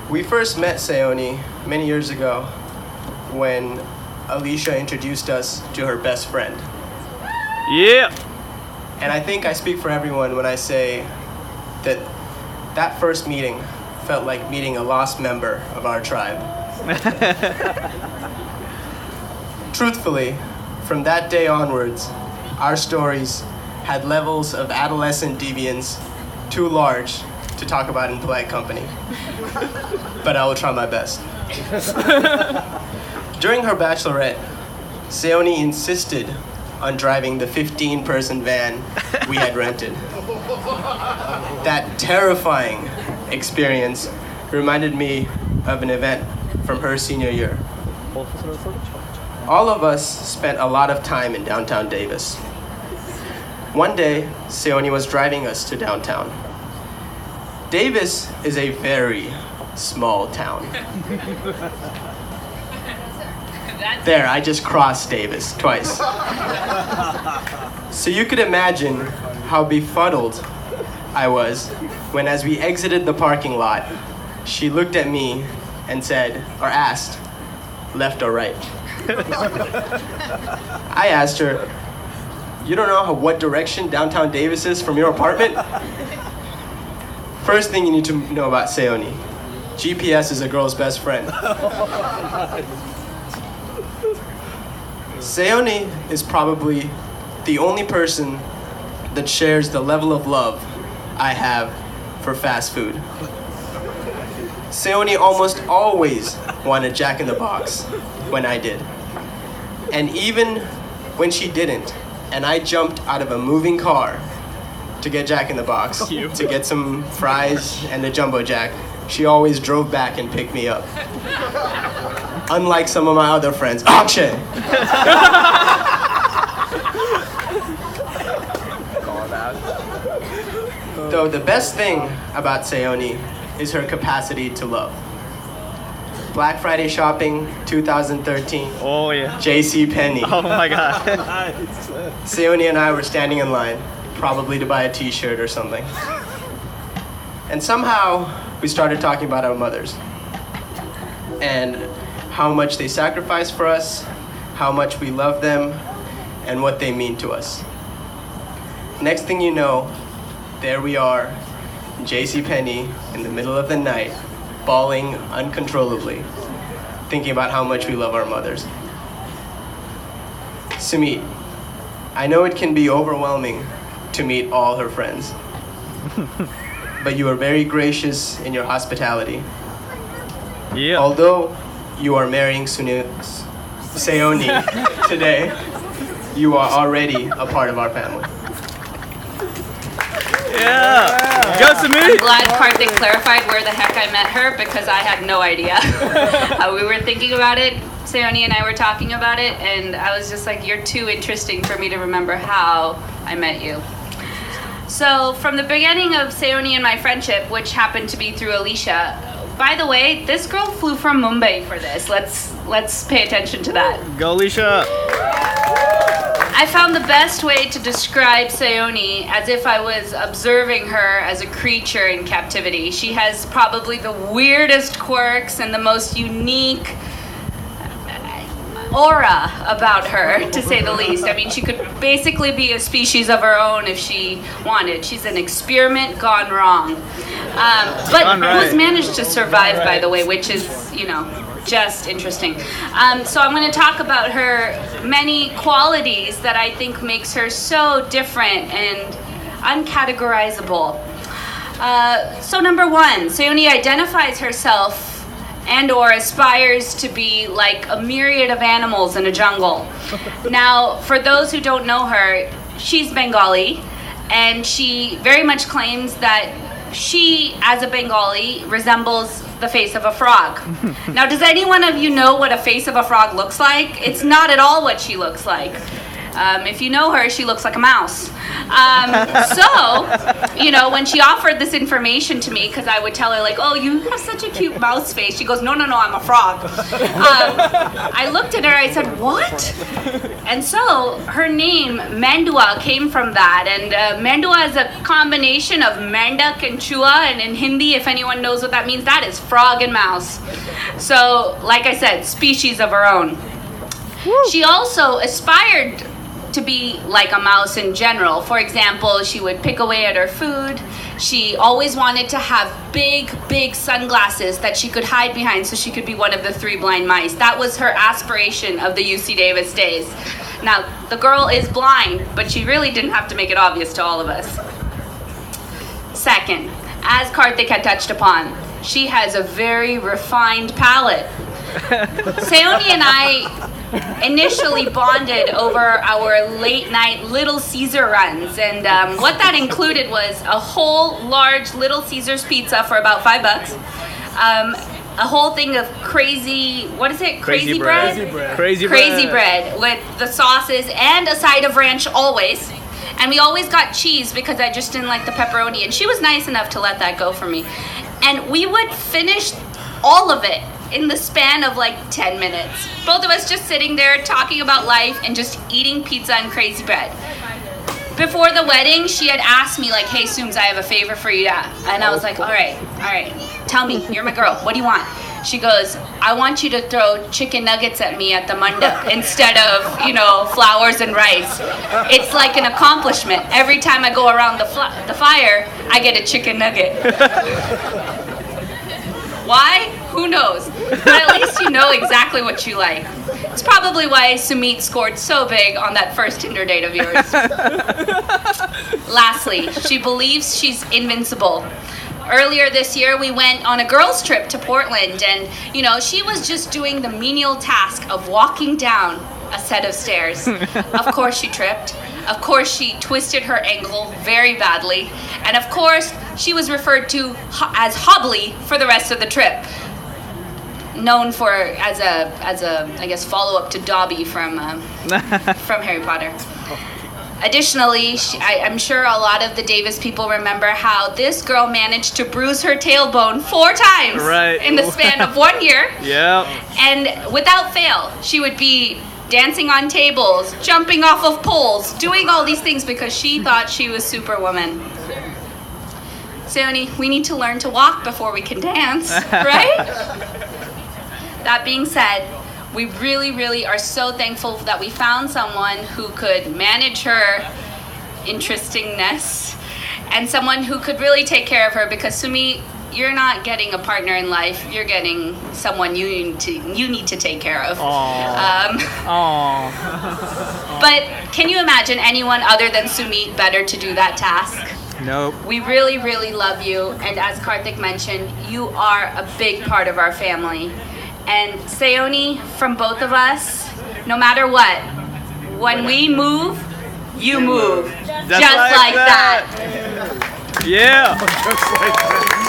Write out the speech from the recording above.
We first met Sayoni many years ago when Alicia introduced us to her best friend. Yeah. And I think I speak for everyone when I say that that first meeting felt like meeting a lost member of our tribe. Truthfully, from that day onwards, our stories had levels of adolescent deviance too large to talk about in polite company. But I will try my best. During her bachelorette, Sayoni insisted on driving the 15-person van we had rented. That terrifying experience reminded me of an event from her senior year. All of us spent a lot of time in downtown Davis. One day, Sayoni was driving us to downtown. Davis is a very small town. There, I just crossed Davis twice. So you could imagine how befuddled I was when, as we exited the parking lot, she looked at me and said, or asked, left or right? I asked her, you don't know what direction downtown Davis is from your apartment? First thing you need to know about Sayoni, GPS is a girl's best friend. Sayoni is probably the only person that shares the level of love I have for fast food. Sayoni almost always wanted Jack in the Box when I did. And even when she didn't, and I jumped out of a moving car to get Jack in the Box, to get some fries and a jumbo jack, she always drove back and picked me up. Unlike some of my other friends. Akshay! Though the best thing about Sayoni is her capacity to love. Black Friday shopping 2013. Oh yeah. JCPenney. Oh my god. Sayoni and I were standing in line, probably to buy a t-shirt or something. And somehow we started talking about our mothers and how much they sacrifice for us, how much we love them, and what they mean to us. Next thing you know, there we are, in JCPenney, in the middle of the night, bawling uncontrollably, thinking about how much we love our mothers. Sumeet, I know it can be overwhelming to meet all her friends, but you are very gracious in your hospitality. Yeah. Although you are marrying Sayoni today, you are already a part of our family. Yeah. Go to me. I'm glad Karthik clarified where the heck I met her because I had no idea. We were thinking about it. Sayoni and I were talking about it, and I was just like, you're too interesting for me to remember how I met you. So from the beginning of Sayoni and my friendship, which happened to be through Alicia, by the way, this girl flew from Mumbai for this. Let's pay attention to that. Go, Alicia. I found the best way to describe Sayoni as if I was observing her as a creature in captivity. She has probably the weirdest quirks and the most unique aura about her, to say the least. I mean, she could basically be a species of her own if she wanted. She's an experiment gone wrong. But who's managed to survive, by the way, which is, just interesting. So I'm going to talk about her many qualities that I think makes her so different and uncategorizable. So number one, Sayoni identifies herself and or aspires to be like a myriad of animals in a jungle. Now, for those who don't know her, she's Bengali, and she very much claims that she, as a Bengali, resembles the face of a frog. Now, does any one of you know what a face of a frog looks like? It's not at all what she looks like. If you know her, she looks like a mouse. So, when she offered this information to me, because I would tell her like, oh, you have such a cute mouse face. She goes, no, I'm a frog. I looked at her, I said, what? And so her name, Mandua, came from that. And Mandua is a combination of Mandak and Chua. And in Hindi, if anyone knows what that means, that is frog and mouse. So, like I said, species of her own. She also aspired to be like a mouse in general. For example, she would pick away at her food. She always wanted to have big sunglasses that she could hide behind so she could be one of the 3 blind mice. That was her aspiration of the UC Davis days. Now, the girl is blind, but she really didn't have to make it obvious to all of us. Second, as Karthik had touched upon, she has a very refined palate. Sayoni and I initially bonded over our late night Little Caesar runs, and what that included was a whole large Little Caesar's pizza for about $5, a whole thing of crazy bread with the sauces and a side of ranch always. And we always got cheese because I just didn't like the pepperoni, and she was nice enough to let that go for me. And we would finish all of it in the span of like 10 minutes. Both of us just sitting there talking about life and just eating pizza and crazy bread. Before the wedding, she had asked me like, hey Sooms, I have a favor for you. And I was like, all right, tell me, you're my girl, what do you want? She goes, I want you to throw chicken nuggets at me at the mandap instead of, flowers and rice. It's like an accomplishment. Every time I go around the fire, I get a chicken nugget. Why? Who knows? But at least you know exactly what you like. It's probably why Sumeet scored so big on that first Tinder date of yours. Lastly, she believes she's invincible. Earlier this year, we went on a girls' trip to Portland, and, she was just doing the menial task of walking down a set of stairs. Of course she tripped. Of course she twisted her ankle very badly. And of course, she was referred to as Hobbly for the rest of the trip. Known for as a I guess follow-up to Dobby from Harry Potter. Additionally, I'm sure a lot of the Davis people remember how this girl managed to bruise her tailbone 4 times in the span of 1 year. Yeah. And without fail, she would be dancing on tables, jumping off of poles, doing all these things because she thought she was Superwoman. Sayoni, we need to learn to walk before we can dance, right? That being said, we really are so thankful that we found someone who could manage her interestingness and someone who could really take care of her, because Sumi, you're not getting a partner in life, you're getting someone you need to take care of. But can you imagine anyone other than Sumi better to do that task? Nope. We really love you, and as Karthik mentioned, you are a big part of our family. And Sayoni, from both of us, no matter what, when we move, you move. Just like that. Yeah. Just like that.